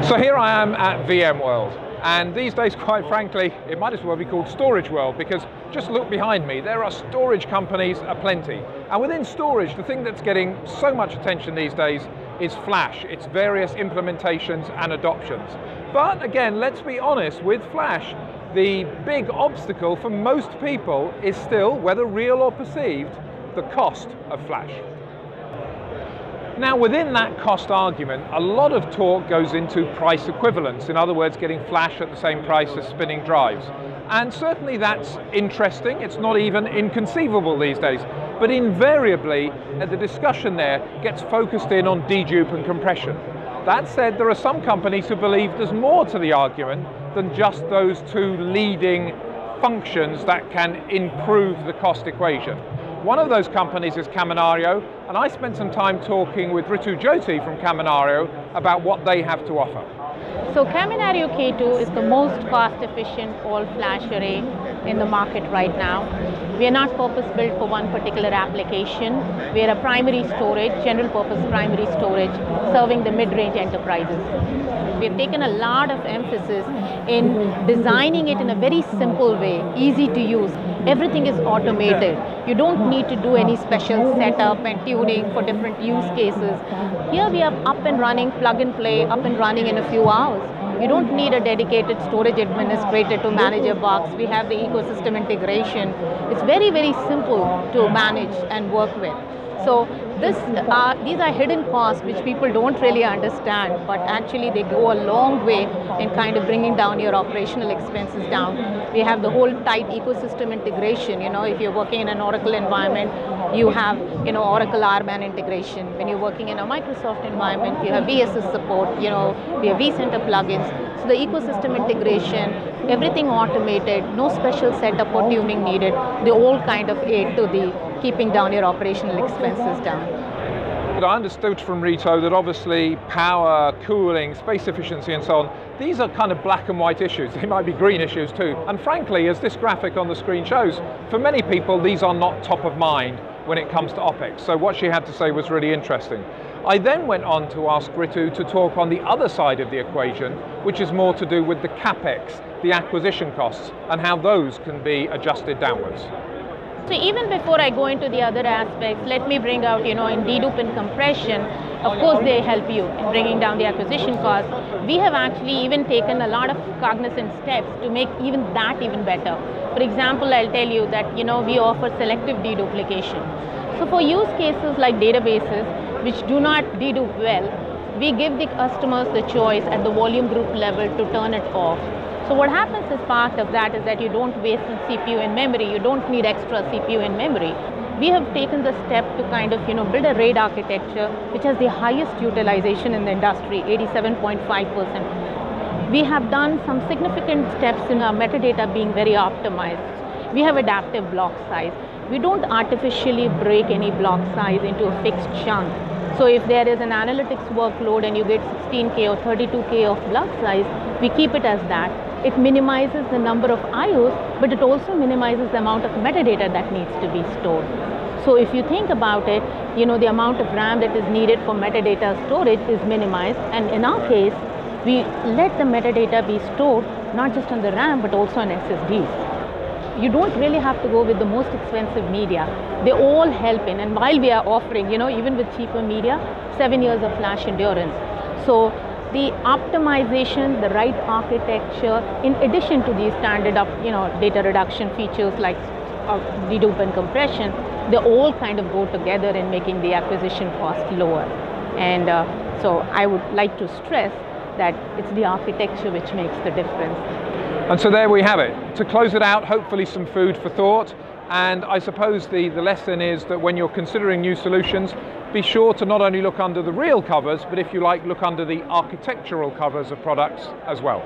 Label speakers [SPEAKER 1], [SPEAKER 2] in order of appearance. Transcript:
[SPEAKER 1] So here I am at VMworld, and these days, quite frankly, it might as well be called Storage World, because just look behind me, there are storage companies aplenty. And within storage, the thing that's getting so much attention these days is Flash, its various implementations and adoptions. But again, let's be honest, with Flash, the big obstacle for most people is still, whether real or perceived, the cost of Flash. Now, within that cost argument, a lot of talk goes into price equivalence, in other words, getting Flash at the same price as spinning drives. And certainly that's interesting, it's not even inconceivable these days, but invariably, the discussion there gets focused in on dedupe and compression. That said, there are some companies who believe there's more to the argument than just those two leading functions that can improve the cost equation. One of those companies is Kaminario, and I spent some time talking with Ritu Jyoti from Kaminario about what they have to offer.
[SPEAKER 2] So Kaminario K2 is the most cost-efficient all-flash array in the market right now. We are not purpose-built for one particular application. We are a primary storage, general-purpose primary storage, serving the mid-range enterprises. We have taken a lot of emphasis in designing it in a very simple way, easy to use. Everything is automated. You don't need to do any special setup and tuning for different use cases. Here we are up and running, plug and play, up and running in a few hours. You don't need a dedicated storage administrator to manage a box. We have the ecosystem integration. It's very, very simple to manage and work with. So these are hidden costs which people don't really understand, but actually they go a long way in kind of bringing down your operational expenses down. We have the whole tight ecosystem integration. You know, if you're working in an Oracle environment, you have, you know, Oracle RMAN integration. When you're working in a Microsoft environment, you have VSS support, you know, we have vCenter plugins. So the ecosystem integration, everything automated, no special setup or tuning needed. They all kind of aid to the keeping down your operational expenses down.
[SPEAKER 1] But I understood from Rito that obviously power, cooling, space efficiency and so on, these are kind of black and white issues. They might be green issues too. And frankly, as this graphic on the screen shows, for many people these are not top of mind when it comes to OpEx. So what she had to say was really interesting. I then went on to ask Ritu to talk on the other side of the equation, which is more to do with the CapEx, the acquisition costs, and how those can be adjusted downwards.
[SPEAKER 2] So even before I go into the other aspects, let me bring out, you know, in dedupe and compression, of course they help you in bringing down the acquisition cost. We have actually even taken a lot of cognizant steps to make even that even better. For example, I'll tell you that, you know, we offer selective deduplication. So for use cases like databases, which do not dedupe well, we give the customers the choice at the volume group level to turn it off. So what happens as part of that is that you don't waste CPU and memory, you don't need extra CPU and memory. We have taken the step to kind of, you know, build a RAID architecture which has the highest utilization in the industry, 87.5%. We have done some significant steps in our metadata being very optimized. We have adaptive block size. We don't artificially break any block size into a fixed chunk. So if there is an analytics workload and you get 16K or 32K of block size, we keep it as that. It minimizes the number of IOs, but it also minimizes the amount of metadata that needs to be stored. So if you think about it, you know, the amount of RAM that is needed for metadata storage is minimized, and in our case, we let the metadata be stored not just on the RAM, but also on SSDs. You don't really have to go with the most expensive media. They all help in, and while we are offering, you know, even with cheaper media, 7 years of flash endurance. So the optimization, the right architecture, in addition to these standard you know, data reduction features like dedupe and compression, they all kind of go together in making the acquisition cost lower. And so I would like to stress that it's the architecture which makes the difference.
[SPEAKER 1] And so there we have it. To close it out, hopefully some food for thought. And I suppose the lesson is that when you're considering new solutions, be sure to not only look under the real covers, but if you like, look under the architectural covers of products as well.